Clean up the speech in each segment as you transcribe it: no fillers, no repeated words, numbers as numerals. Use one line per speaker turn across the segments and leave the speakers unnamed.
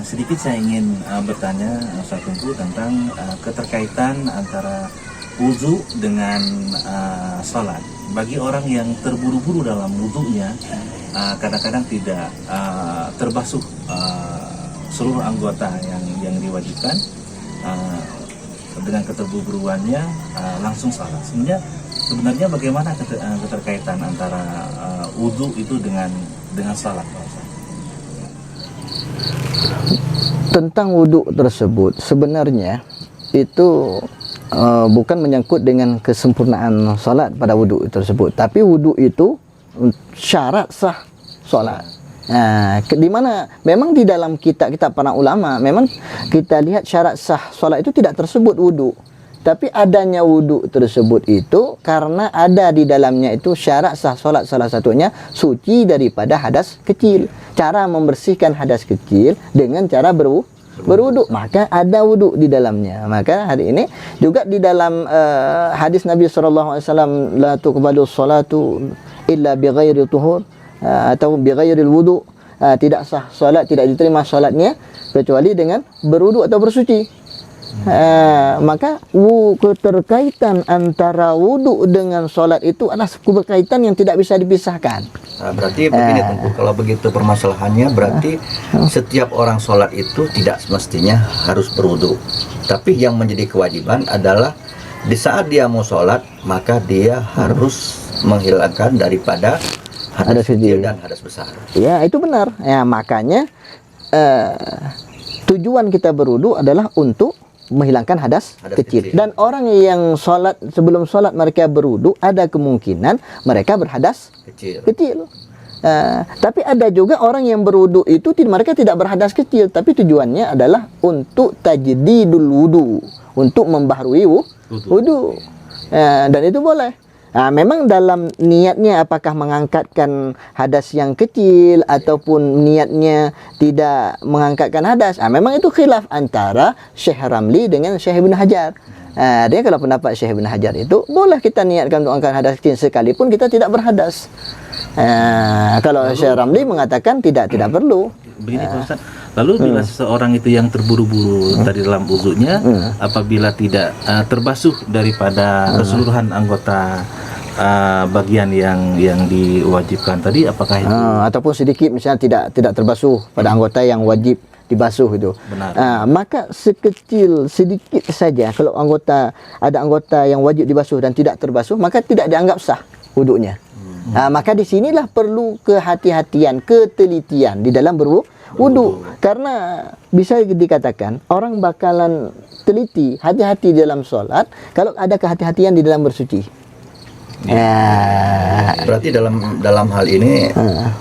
Sedikit saya ingin bertanya Ustaz Tengku tentang keterkaitan antara wudhu dengan salat. Bagi orang yang terburu-buru dalam wudhunya, kadang-kadang tidak terbasuh seluruh anggota yang diwajibkan, dengan keterburu-buruannya langsung salat. Sebenarnya bagaimana keterkaitan antara wudhu itu dengan salat, Pak Ustaz?
Tentang wudhu tersebut sebenarnya itu bukan menyangkut dengan kesempurnaan salat pada wudhu tersebut, tapi wudhu itu syarat sah salat. Di mana memang di dalam kitab-kitab para ulama memang kita lihat syarat sah salat itu tidak tersebut wudhu, tapi adanya wudhu tersebut itu karena ada di dalamnya itu syarat sah salat, salah satunya suci daripada hadas kecil. Cara membersihkan hadas kecil dengan cara berwudhu, maka ada wudhu di dalamnya. Maka hari ini juga di dalam hadis Nabi SAW, la tuqbalu salatu illa bighairi tuhur, atau bighairi wudhu, tidak sah salat, tidak diterima salatnya kecuali dengan berwudhu atau bersuci. Maka keterkaitan antara wudhu dengan solat itu adalah keterkaitan yang tidak bisa dipisahkan.
Berarti begini Tengku, kalau begitu permasalahannya berarti setiap orang solat itu tidak semestinya harus berwudhu, tapi yang menjadi kewajiban adalah di saat dia mau solat maka dia harus menghilangkan daripada hadas kecil dan hadas besar.
Ya, itu benar. Ya, makanya tujuan kita berwudhu adalah untuk menghilangkan hadas kecil. Dan orang yang sholat, sebelum sholat mereka berwudu, ada kemungkinan mereka berhadas kecil. Tapi ada juga orang yang berwudu itu mereka tidak berhadas kecil, tapi tujuannya adalah untuk tajdidul wudu, untuk membaharui wudu. Dan itu boleh. Memang dalam niatnya apakah mengangkatkan hadas yang kecil ataupun niatnya tidak mengangkatkan hadas, memang itu khilaf antara Syekh Ramli dengan Syekh Ibn Hajar. Dia kalau pendapat Syekh Ibn Hajar itu boleh kita niatkan untuk angkat hadas kecil sekalipun kita tidak berhadas. Kalau Syekh Ramli mengatakan tidak perlu.
Begini Pak Ustaz, lalu bila seseorang itu yang terburu-buru dari dalam wudhunya, apabila tidak terbasuh daripada keseluruhan anggota bagian yang diwajibkan tadi, apakah itu
ataupun sedikit misalnya tidak terbasuh pada anggota yang wajib dibasuh itu.
Benar.
Maka sedikit saja kalau ada anggota yang wajib dibasuh dan tidak terbasuh, maka tidak dianggap sah wudhunya. Maka di sinilah perlu kehati-hatian, ketelitian di dalam berwudu. Karena bisa dikatakan orang bakalan teliti, hati-hati dalam sholat kalau ada kehati-hatian di dalam bersuci.
Berarti dalam hal ini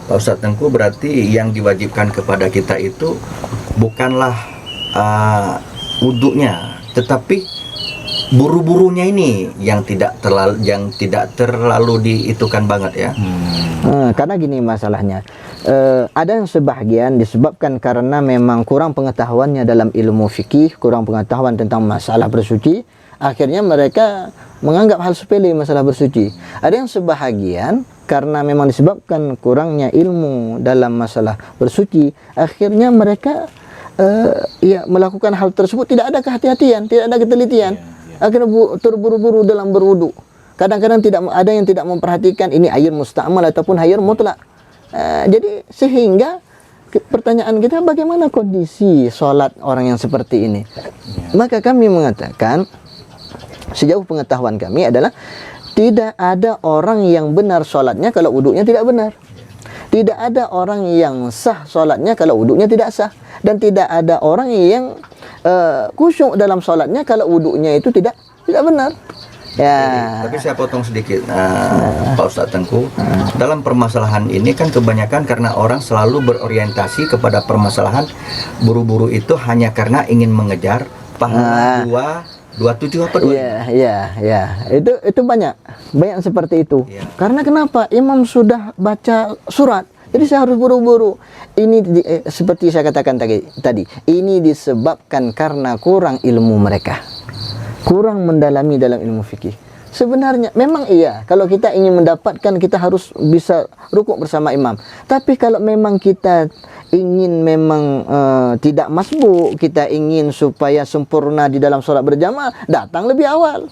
Pak Ustadz Tengku, berarti yang diwajibkan kepada kita itu bukanlah wudunya, tetapi buru-burunya ini yang tidak terlalu diitukan banget ya.
Karena gini masalahnya, ada yang sebahagian disebabkan karena memang kurang pengetahuannya dalam ilmu fikih, kurang pengetahuan tentang masalah bersuci, akhirnya mereka menganggap hal sepele masalah bersuci. Ada yang sebahagian karena memang disebabkan kurangnya ilmu dalam masalah bersuci, akhirnya mereka melakukan hal tersebut tidak ada kehati-hatian, tidak ada ketelitian. Akhirnya terburu-buru dalam berwudu. Kadang-kadang ada yang tidak memperhatikan ini air musta'mal ataupun air mutlak. Jadi sehingga pertanyaan kita, bagaimana kondisi sholat orang yang seperti ini? Maka kami mengatakan, sejauh pengetahuan kami adalah tidak ada orang yang benar sholatnya kalau wudunya tidak benar. Tidak ada orang yang sah sholatnya kalau wudunya tidak sah. Dan tidak ada orang yang khusyuk dalam sholatnya kalau wudunya itu tidak benar.
Tapi saya potong sedikit, Pak Ustadz Tengku. Dalam permasalahan ini kan kebanyakan karena orang selalu berorientasi kepada permasalahan buru-buru itu hanya karena ingin mengejar pahala 27 apa 2?
Iya. Itu banyak seperti itu. Karena kenapa? Imam sudah baca surat, jadi saya harus buru-buru. Ini seperti saya katakan tadi, ini disebabkan karena kurang ilmu mereka, kurang mendalami dalam ilmu fikih. Sebenarnya memang iya, kalau kita ingin mendapatkan, kita harus bisa rukuk bersama imam. Tapi kalau memang kita ingin memang tidak masbuk, kita ingin supaya sempurna di dalam solat berjamaah, datang lebih awal.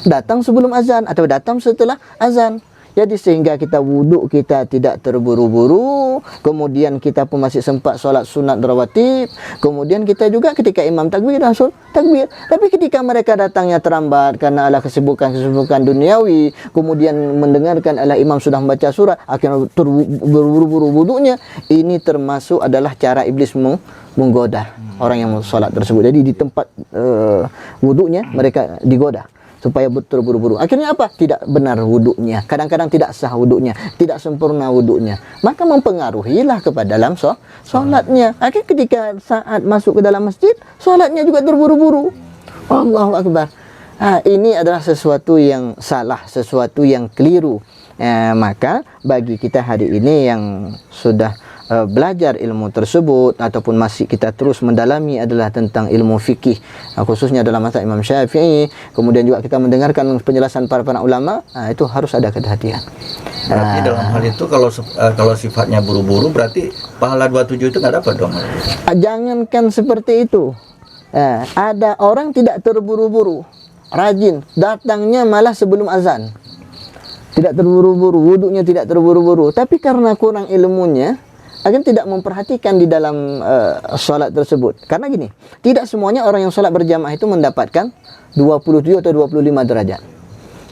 Datang sebelum azan atau datang setelah azan. Jadi sehingga kita wuduk kita tidak terburu-buru, kemudian kita pun masih sempat solat sunat rawatib, kemudian kita juga ketika imam takbir langsung takbir. Tapi ketika mereka datangnya terlambat karena ala kesibukan duniawi, kemudian mendengarkan ala imam sudah membaca surat, akhirnya terburu-buru wuduknya, ini termasuk adalah cara iblis menggoda orang yang solat tersebut. Jadi di tempat wuduknya mereka digoda supaya terburu-buru. Akhirnya apa? Tidak benar wuduknya. Kadang-kadang tidak sah wuduknya, tidak sempurna wuduknya. Maka mempengaruhilah kepada dalam solatnya. Akhirnya ketika saat masuk ke dalam masjid, solatnya juga terburu-buru. Allahu Akbar. Ini adalah sesuatu yang salah, sesuatu yang keliru. Maka bagi kita hari ini yang sudah belajar ilmu tersebut ataupun masih kita terus mendalami adalah tentang ilmu fikih, khususnya dalam mazhab Imam Syafi'i, kemudian juga kita mendengarkan penjelasan para ulama, itu harus ada kehati-hatian.
Berarti dalam hal itu kalau sifatnya buru-buru berarti pahala 27 itu nggak dapat dong.
Jangankan seperti itu. Ada orang tidak terburu-buru, rajin, datangnya malah sebelum azan. Tidak terburu-buru, wuduknya tidak terburu-buru, tapi karena kurang ilmunya akan tidak memperhatikan di dalam solat tersebut. Karena gini, tidak semuanya orang yang solat berjamaah itu mendapatkan 27 atau 25 derajat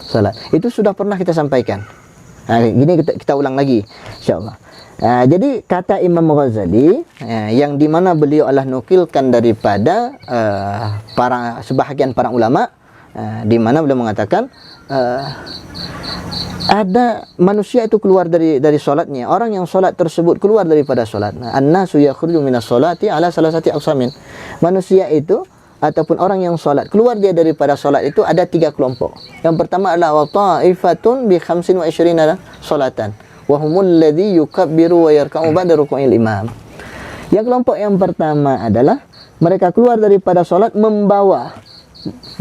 solat. Itu sudah pernah kita sampaikan. Gini kita ulang lagi, insyaallah. Jadi kata Imam Ghazali, yang dimana beliau adalah nukilkan daripada sebahagian para ulama, di mana beliau mengatakan ada manusia itu keluar dari solatnya. Orang yang solat tersebut keluar daripada solat. An-nasu yakhruju minas solati ala salasati aqsamin. Manusia itu ataupun orang yang solat keluar dia daripada solat itu ada 3 kelompok. Yang pertama adalah wa ta'ifatun bi 25 solatan wa humul ladzi yukabbiru wa yarka'u ba'da ruku'il imam. Yang kelompok yang pertama adalah mereka keluar daripada solat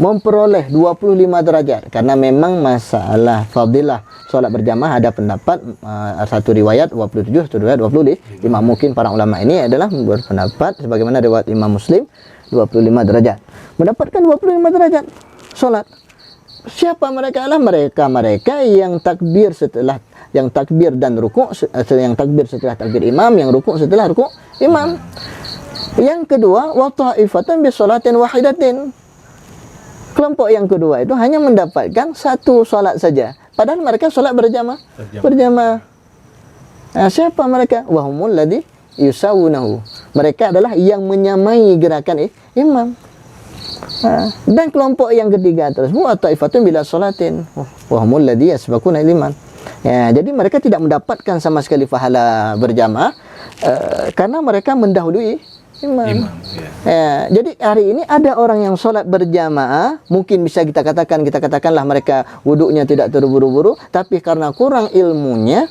memperoleh 25 derajat, karena memang masalah fadilah solat berjamaah ada pendapat, satu riwayat 27, satu riwayat 25. Mungkin para ulama ini adalah berpendapat sebagaimana riwayat Imam Muslim 25 derajat. Mendapatkan 25 derajat solat. Siapa mereka? Adalah mereka yang takbir dan rukuk, yang takbir setelah takbir imam, yang rukuk setelah rukuk imam. Yang kedua, wa ta'ifatan bi sholatin wahidatin. Kelompok yang kedua itu hanya mendapatkan satu solat saja, padahal mereka solat berjamaah. Siapa mereka? Wahumul ladzi yusawunahu. Mereka adalah yang menyamai gerakan imam. Dan kelompok yang ketiga tersebut ta'ifatun bila sholatin wahumul ladzi yasbaquna iman. Jadi mereka tidak mendapatkan sama sekali pahala berjamaah karena mereka mendahului imam. Jadi hari ini ada orang yang sholat berjamaah, mungkin bisa kita katakanlah mereka wuduknya tidak terburu-buru, tapi karena kurang ilmunya,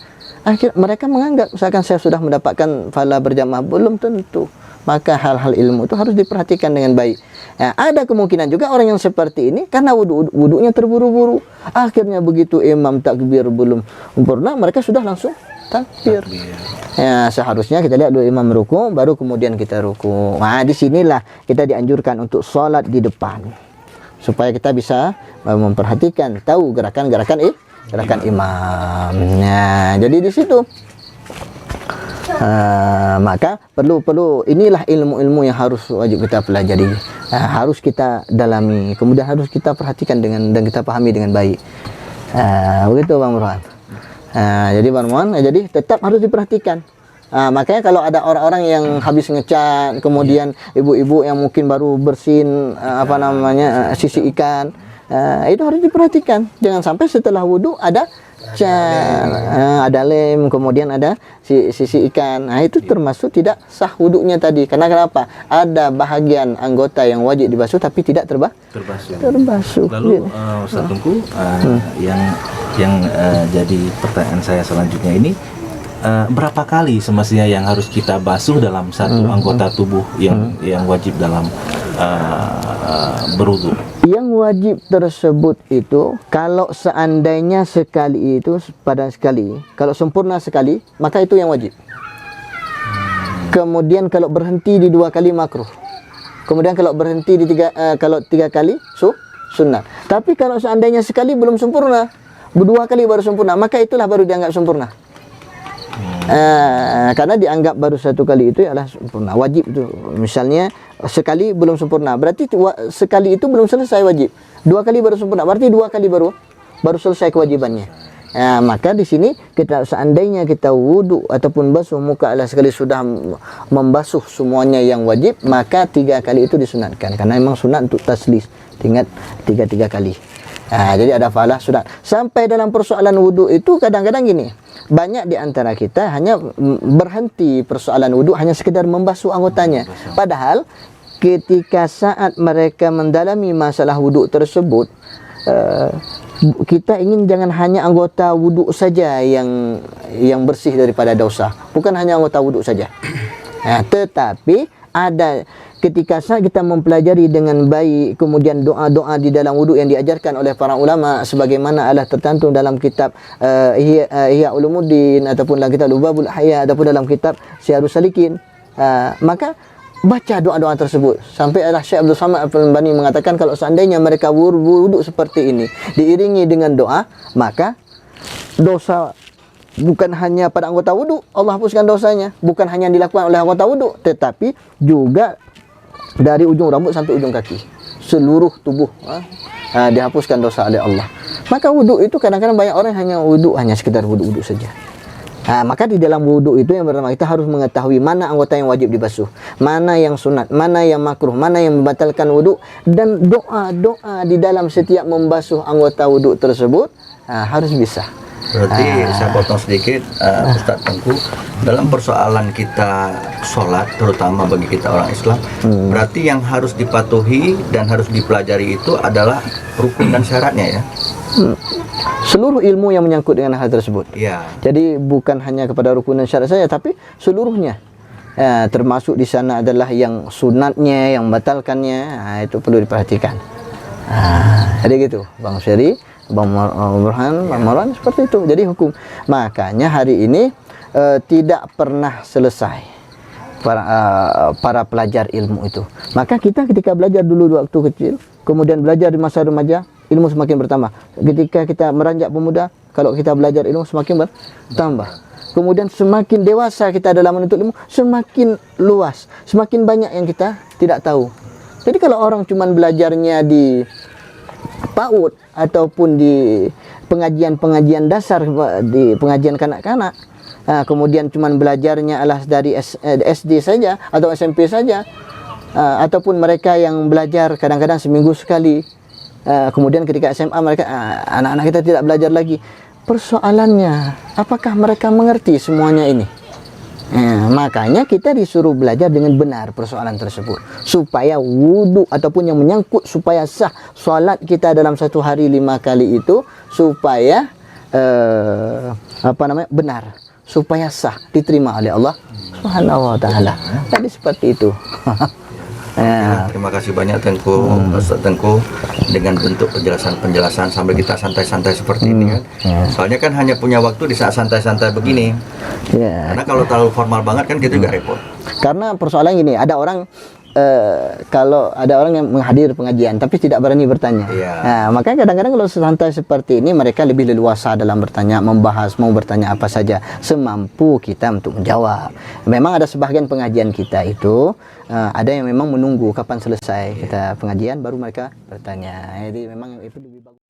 mereka menganggap misalkan saya sudah mendapatkan pahala berjamaah. Belum tentu. Maka hal-hal ilmu itu harus diperhatikan dengan baik. Ada kemungkinan juga orang yang seperti ini karena wuduknya terburu-buru, akhirnya begitu imam takbir belum sempurna, mereka sudah langsung takbir. Seharusnya kita lihat dulu imam ruku, baru kemudian kita ruku. Disinilah kita dianjurkan untuk sholat di depan, supaya kita bisa memperhatikan, tahu gerakan-gerakan imam. Jadi di situ maka perlu inilah ilmu-ilmu yang harus wajib kita pelajari, harus kita dalami, kemudian harus kita perhatikan dan kita pahami dengan baik. Begitu Bang Burhan. Jadi jadi tetap harus diperhatikan. Makanya kalau ada orang-orang yang habis ngecat, kemudian ibu-ibu yang mungkin baru bersin sisi ikan, itu harus diperhatikan. Jangan sampai setelah wudhu ada ada lem, kemudian ada sisi ikan. Itu termasuk tidak sah wudhunya tadi. Karena kenapa? Ada bahagian anggota yang wajib dibasuh tapi tidak terbasuh.
Lalu Ustaz Tengku, yang jadi pertanyaan saya selanjutnya ini, berapa kali semestinya yang harus kita basuh dalam satu anggota tubuh yang wajib dalam berwudu?
Yang wajib tersebut itu kalau seandainya sekali itu pada sekali, kalau sempurna sekali, maka itu yang wajib. Kemudian kalau berhenti di 2 kali makruh. Kemudian kalau berhenti di 3 kali sunnah. Tapi kalau seandainya sekali belum sempurna, 2 kali baru sempurna, maka itulah baru dianggap sempurna. Karena dianggap baru 1 kali itu adalah sempurna, wajib itu. Misalnya sekali belum sempurna, berarti sekali itu belum selesai wajib. 2 kali baru sempurna, berarti 2 kali baru selesai kewajibannya. Maka di sini kita seandainya kita wudu ataupun basuh muka adalah sekali sudah membasuh semuanya yang wajib, maka 3 kali itu disunatkan. Karena memang sunat untuk taslis, ingat 3 kali. Jadi ada falah sunat. Sampai dalam persoalan wudu itu kadang-kadang gini, banyak di antara kita hanya berhenti persoalan wudu hanya sekedar membasuh anggotanya. Padahal ketika saat mereka mendalami masalah wudu tersebut, kita ingin jangan hanya anggota wudu saja yang bersih daripada dosa, bukan hanya anggota wudu saja. Tetapi ada ketika saat kita mempelajari dengan baik, kemudian doa-doa di dalam wudu yang diajarkan oleh para ulama sebagaimana adalah tercantum dalam kitab Ihya Ulumuddin ataupun dalam kitab Lubabul Ahya ataupun dalam kitab Syiarus Salikin, maka baca doa-doa tersebut. Sampai adalah Syekh Abdul Samad Al-Albani mengatakan kalau seandainya mereka wudu seperti ini diiringi dengan doa, maka dosa bukan hanya pada anggota wudu Allah hapuskan dosanya, bukan hanya yang dilakukan oleh anggota wudu, tetapi juga dari ujung rambut sampai ujung kaki, seluruh tubuh dihapuskan dosa oleh Allah. Maka wudu itu kadang-kadang banyak orang hanya wudu hanya sekedar wudu-wudu saja. Maka di dalam wudu itu yang pertama kita harus mengetahui mana anggota yang wajib dibasuh, mana yang sunat, mana yang makruh, mana yang membatalkan wudu, dan doa-doa di dalam setiap membasuh anggota wudu tersebut harus bisa.
Berarti saya potong sedikit, Ustadz Tengku, dalam persoalan kita sholat, terutama bagi kita orang Islam, berarti yang harus dipatuhi dan harus dipelajari itu adalah rukun dan syaratnya ya?
Seluruh ilmu yang menyangkut dengan hal tersebut.
Iya.
Jadi bukan hanya kepada rukun dan syarat saja, tapi seluruhnya. Termasuk di sana adalah yang sunatnya, yang membatalkannya, itu perlu diperhatikan. Jadi gitu, Bang Syari, Bang Burhan, Bang Marwan, seperti itu. Jadi hukum. Makanya hari ini tidak pernah selesai para pelajar ilmu itu. Maka kita ketika belajar dulu waktu kecil, kemudian belajar di masa remaja, ilmu semakin bertambah. Ketika kita meranjak pemuda, kalau kita belajar ilmu semakin bertambah. Kemudian semakin dewasa kita dalam menuntut ilmu, semakin luas, semakin banyak yang kita tidak tahu. Jadi kalau orang cuma belajarnya di PAUD ataupun di pengajian-pengajian dasar, di pengajian kanak-kanak, kemudian cuma belajarnya adalah dari SD saja atau SMP saja, ataupun mereka yang belajar kadang-kadang seminggu sekali, kemudian ketika SMA mereka anak-anak kita tidak belajar lagi. Persoalannya, apakah mereka mengerti semuanya ini? Makanya kita disuruh belajar dengan benar persoalan tersebut, supaya wudu ataupun yang menyangkut supaya sah solat kita dalam satu hari 5 kali itu supaya benar, supaya sah, diterima oleh Allah Subhanahu wa taala. Jadi seperti itu.
Ya, terima kasih banyak Tengku, Ustaz Tengku, dengan bentuk penjelasan sambil kita santai-santai seperti ini kan. Soalnya kan hanya punya waktu di saat santai-santai begini. Karena kalau terlalu formal banget kan kita juga repot.
Karena persoalan gini, ada orang kalau ada orang yang menghadiri pengajian tapi tidak berani bertanya. Makanya kadang-kadang kalau santai seperti ini mereka lebih leluasa dalam bertanya, membahas, mau bertanya apa saja semampu kita untuk menjawab. Memang ada sebagian pengajian kita itu ada yang memang menunggu kapan selesai kita pengajian baru mereka bertanya. Jadi memang itu lebih bagus.